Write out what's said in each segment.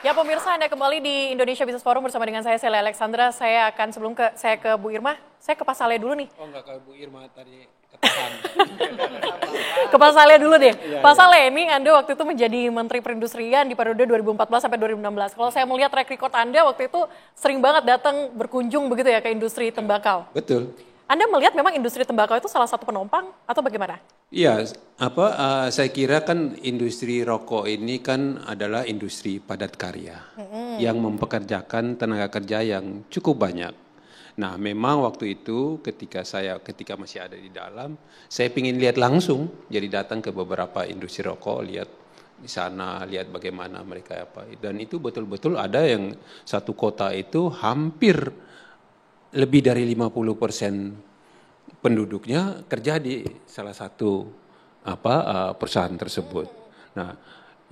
Ya pemirsa, Anda kembali di Indonesia Business Forum bersama dengan saya Sheila Alexandra. Saya akan saya ke Bu Irma, saya ke Pak Saleh dulu nih. Oh enggak, ke Bu Irma tadi ketahan. Ke Pak Saleh dulu deh. Pak Saleh, ini Anda waktu itu menjadi Menteri Perindustrian di periode 2014 sampai 2016. Kalau saya melihat track record Anda waktu itu sering banget datang berkunjung begitu ya ke industri tembakau. Betul. Anda melihat memang industri tembakau itu salah satu penopang atau bagaimana? Iya, saya kira kan industri rokok ini kan adalah industri padat karya yang mempekerjakan tenaga kerja yang cukup banyak. Nah, memang waktu itu ketika masih ada di dalam, saya ingin lihat langsung, jadi datang ke beberapa industri rokok, lihat di sana, lihat bagaimana mereka apa. Dan itu betul-betul ada yang satu kota itu hampir lebih dari 50% penduduknya kerja di salah satu perusahaan tersebut. Nah,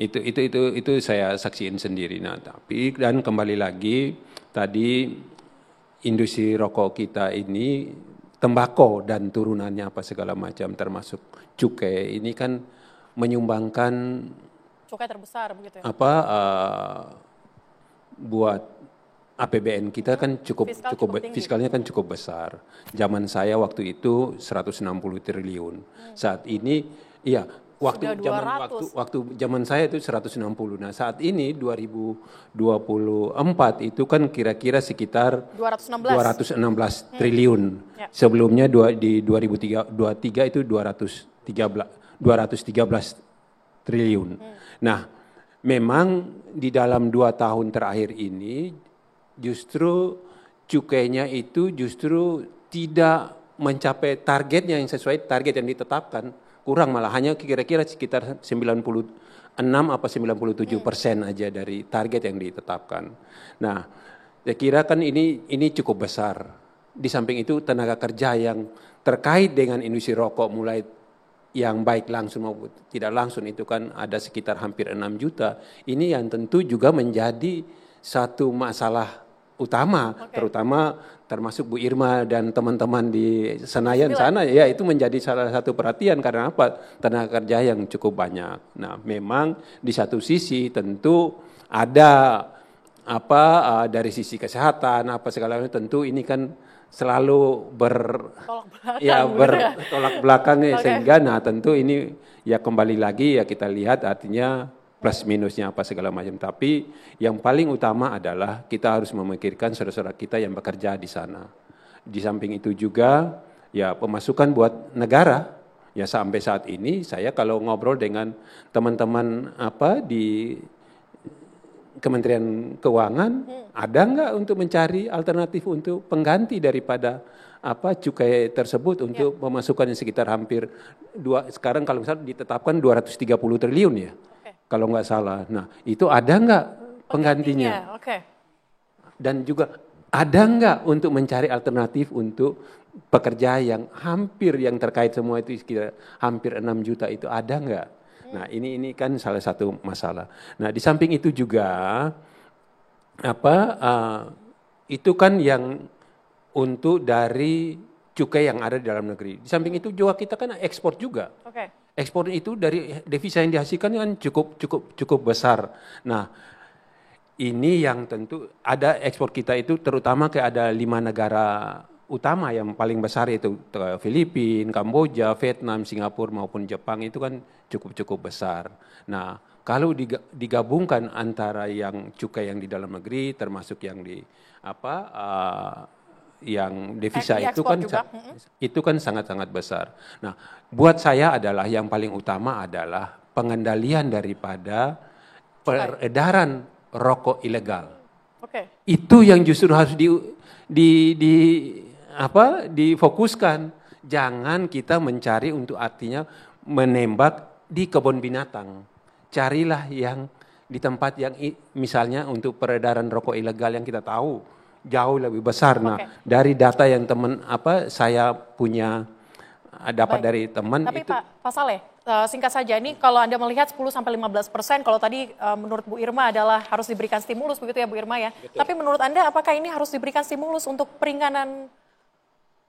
itu saya saksiin sendiri. Nah, tapi dan kembali lagi tadi industri rokok kita ini tembakau dan turunannya apa segala macam termasuk cukai ini kan menyumbangkan cukai terbesar begitu ya. Buat APBN kita kan fiskalnya kan cukup besar. Zaman saya waktu itu 160 triliun. Saat ini waktu zaman saya itu 160. Nah, saat ini 2024 itu kan kira-kira sekitar 216 triliun. Ya. Sebelumnya di 2023 itu 213 triliun. Nah, memang di dalam 2 tahun terakhir ini justru cukainya itu justru tidak mencapai targetnya yang sesuai target yang ditetapkan. Kurang malah hanya kira-kira sekitar 96 apa 97% aja dari target yang ditetapkan. Nah, saya kira kan ini cukup besar. Di samping itu tenaga kerja yang terkait dengan industri rokok mulai yang baik langsung maupun tidak langsung itu kan ada sekitar hampir 6 juta. Ini yang tentu juga menjadi satu masalah utama, terutama termasuk Bu Irma dan teman-teman di Senayan sana, ya itu menjadi salah satu perhatian karena apa? Tenaga kerja yang cukup banyak. Nah, memang di satu sisi tentu ada dari sisi kesehatan segala macam tentu ini kan selalu bertolak belakang sehingga tentu ini ya kembali lagi ya kita lihat artinya plus minusnya apa segala macam. Tapi yang paling utama adalah kita harus memikirkan saudara-saudara kita yang bekerja di sana. Di samping itu juga ya pemasukan buat negara. Ya sampai saat ini saya kalau ngobrol dengan teman-teman di Kementerian Keuangan, ada nggak untuk mencari alternatif untuk pengganti daripada cukai tersebut untuk pemasukan yang sekitar hampir sekarang kalau misalnya ditetapkan 230 triliun ya. Kalau nggak salah. Nah, itu ada nggak penggantinya? Dan juga ada nggak untuk mencari alternatif untuk pekerja yang terkait semua itu sekitar hampir 6 juta itu ada nggak? Nah, ini kan salah satu masalah. Nah, di samping itu juga itu kan yang untuk dari cukai yang ada di dalam negeri. Di samping itu juga kita kan ekspor juga. Ekspor itu dari devisa yang dihasilkan kan cukup besar. Nah, ini yang tentu ada ekspor kita itu terutama ada 5 negara utama yang paling besar itu Filipina, Kamboja, Vietnam, Singapura maupun Jepang itu kan cukup besar. Nah, kalau digabungkan antara yang cukai yang di dalam negeri termasuk yang di yang devisa itu kan sangat-sangat besar. Nah, buat saya adalah yang paling utama adalah pengendalian daripada peredaran rokok ilegal. Itu yang justru harus difokuskan. Jangan kita mencari untuk artinya menembak di kebun binatang. Carilah yang di tempat yang misalnya untuk peredaran rokok ilegal yang kita tahu jauh lebih besar. Nah, dari data yang saya punya dapat dari teman. Tapi itu, Pak Saleh, singkat saja ini kalau Anda melihat 10-15%, kalau tadi menurut Bu Irma adalah harus diberikan stimulus begitu ya Bu Irma ya. Betul. Tapi menurut Anda apakah ini harus diberikan stimulus untuk peringanan?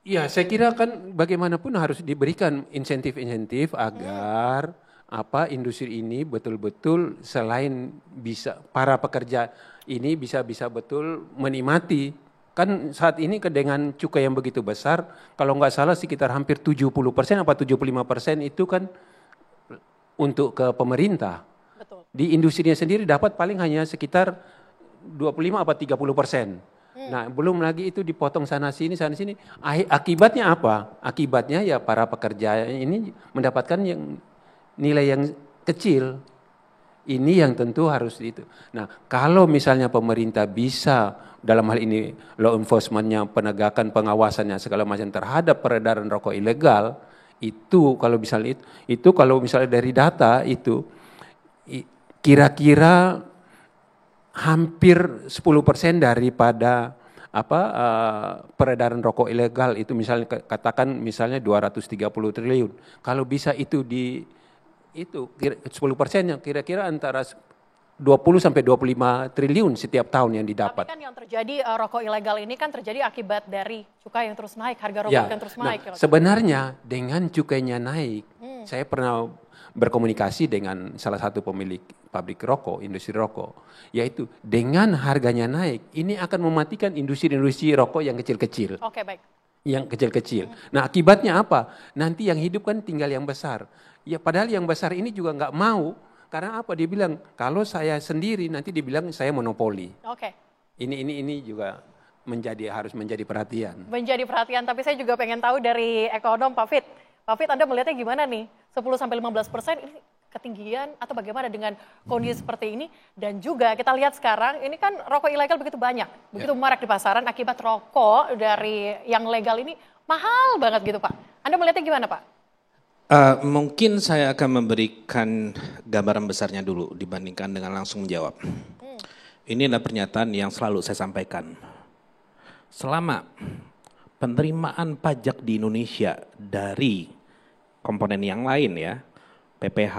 Ya, saya kira kan bagaimanapun harus diberikan insentif-insentif agar industri ini betul-betul selain bisa para pekerja ini bisa betul menikmati. Kan saat ini dengan cukai yang begitu besar, kalau nggak salah sekitar hampir 70% apa 75% itu kan untuk ke pemerintah. Betul. Di industrinya sendiri dapat paling hanya sekitar 25 apa 30%. Nah, belum lagi itu dipotong sana sini. Akibatnya apa? Akibatnya ya para pekerja ini mendapatkan yang nilai yang kecil. Ini yang tentu harus itu. Nah, kalau misalnya pemerintah bisa dalam hal ini law enforcement-nya, penegakan pengawasannya segala macam terhadap peredaran rokok ilegal, itu kalau misalnya itu kalau misalnya dari data itu kira-kira hampir 10% daripada peredaran rokok ilegal itu misalnya katakan misalnya 230 triliun. Kalau bisa itu 10%-nya kira-kira antara 20 sampai 25 triliun setiap tahun yang didapat. Tapi kan yang terjadi rokok ilegal ini kan terjadi akibat dari cukai yang terus naik, harga rokok yang terus naik. Sebenarnya dengan cukainya naik, saya pernah berkomunikasi dengan salah satu pemilik pabrik rokok, industri rokok, yaitu dengan harganya naik, ini akan mematikan industri-industri rokok yang kecil-kecil. Oke, baik. Yang kecil-kecil. Nah, akibatnya apa? Nanti yang hidup kan tinggal yang besar. Ya padahal yang besar ini juga nggak mau. Karena apa? Dia bilang, kalau saya sendiri nanti dibilang saya monopoli. Oke. Ini juga harus menjadi perhatian. Menjadi perhatian, tapi saya juga pengen tahu dari ekonom Pak Fit. Pak Fit, Anda melihatnya gimana nih? 10-15% ini ketinggian atau bagaimana dengan kondisi seperti ini? Dan juga kita lihat sekarang, ini kan rokok ilegal begitu banyak, begitu marak di pasaran akibat rokok dari yang legal ini mahal banget gitu Pak. Anda melihatnya gimana Pak? Mungkin saya akan memberikan gambaran besarnya dulu dibandingkan dengan langsung menjawab. Ini adalah pernyataan yang selalu saya sampaikan. Selama penerimaan pajak di Indonesia dari komponen yang lain ya, PPH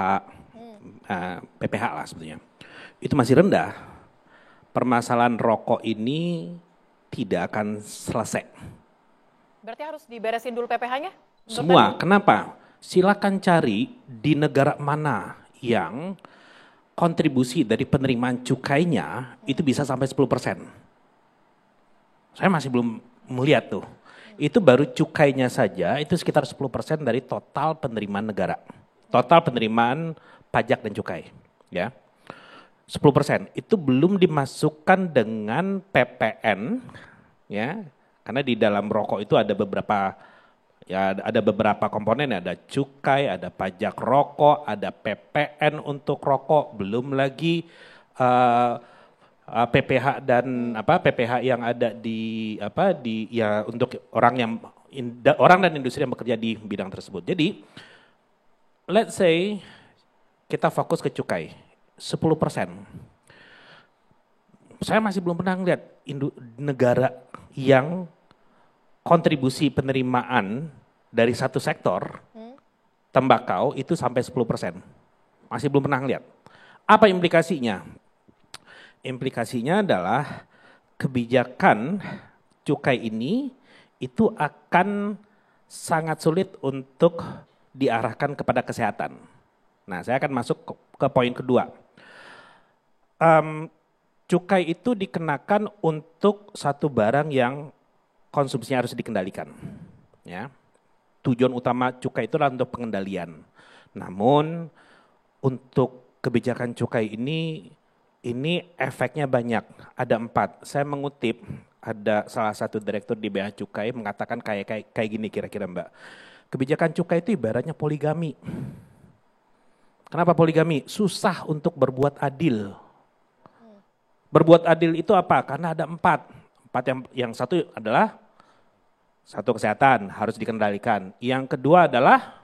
lah sebetulnya, itu masih rendah, permasalahan rokok ini tidak akan selesai. Berarti harus diberesin dulu PPH-nya? Semua, kenapa? Silakan cari di negara mana yang kontribusi dari penerimaan cukainya itu bisa sampai 10%. Saya masih belum melihat tuh. Itu baru cukainya saja itu sekitar 10% dari total penerimaan negara. Total penerimaan pajak dan cukai, ya. 10%. Itu belum dimasukkan dengan PPN, ya. Karena di dalam rokok itu ada beberapa komponen, ada cukai, ada pajak rokok, ada PPN untuk rokok, belum lagi PPH dan PPH yang ada untuk orang dan industri yang bekerja di bidang tersebut. Jadi let's say kita fokus ke cukai 10%. Saya masih belum pernah lihat negara yang kontribusi penerimaan dari satu sektor tembakau itu sampai 10%. Masih belum pernah lihat. Apa implikasinya? Implikasinya adalah kebijakan cukai ini itu akan sangat sulit untuk diarahkan kepada kesehatan. Nah, saya akan masuk ke poin kedua. Cukai itu dikenakan untuk satu barang yang konsumsinya harus dikendalikan. Ya. Tujuan utama cukai itu adalah untuk pengendalian. Namun untuk kebijakan cukai ini efeknya banyak. Ada 4. Saya mengutip ada salah satu direktur di Bea Cukai mengatakan kayak gini kira-kira Mbak. Kebijakan cukai itu ibaratnya poligami. Kenapa poligami? Susah untuk berbuat adil. Berbuat adil itu apa? Karena ada 4. 4 yang satu adalah satu kesehatan harus dikendalikan. Yang kedua adalah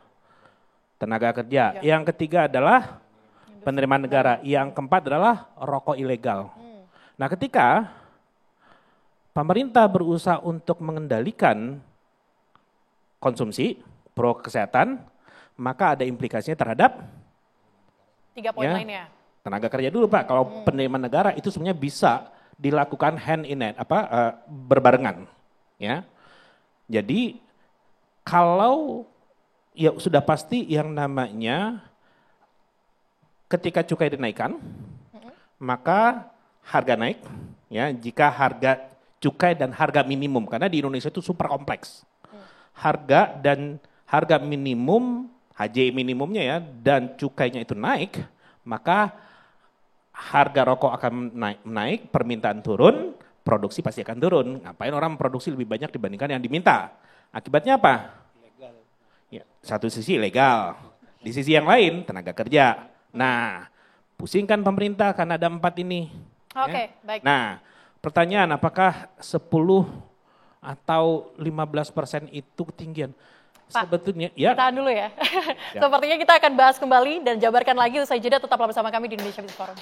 tenaga kerja. Yang ketiga adalah penerimaan negara. Yang keempat adalah rokok ilegal. Nah, ketika pemerintah berusaha untuk mengendalikan konsumsi pro kesehatan, maka ada implikasinya terhadap 3 poin lainnya. Tenaga kerja dulu Pak. Kalau penerimaan negara itu sebenarnya bisa dilakukan hand in hand, berbarengan, ya. Jadi kalau ya sudah pasti yang namanya ketika cukai dinaikkan, maka harga naik. Ya, jika harga cukai dan harga minimum, karena di Indonesia itu super kompleks. Harga dan harga minimum, HJ minimumnya ya, dan cukainya itu naik, maka harga rokok akan naik, permintaan turun, produksi pasti akan turun. Ngapain orang memproduksi lebih banyak dibandingkan yang diminta? Akibatnya apa? Ya, satu sisi legal, di sisi yang lain tenaga kerja. Nah, pusingkan pemerintah karena ada 4 ini. Oke, baik. Nah, pertanyaan apakah 10 atau 15% itu ketinggian? Pak, sebetulnya ya. tahan dulu ya. Sepertinya kita akan bahas kembali dan jabarkan lagi usai jeda, tetaplah bersama kami di Indonesia Business Forum.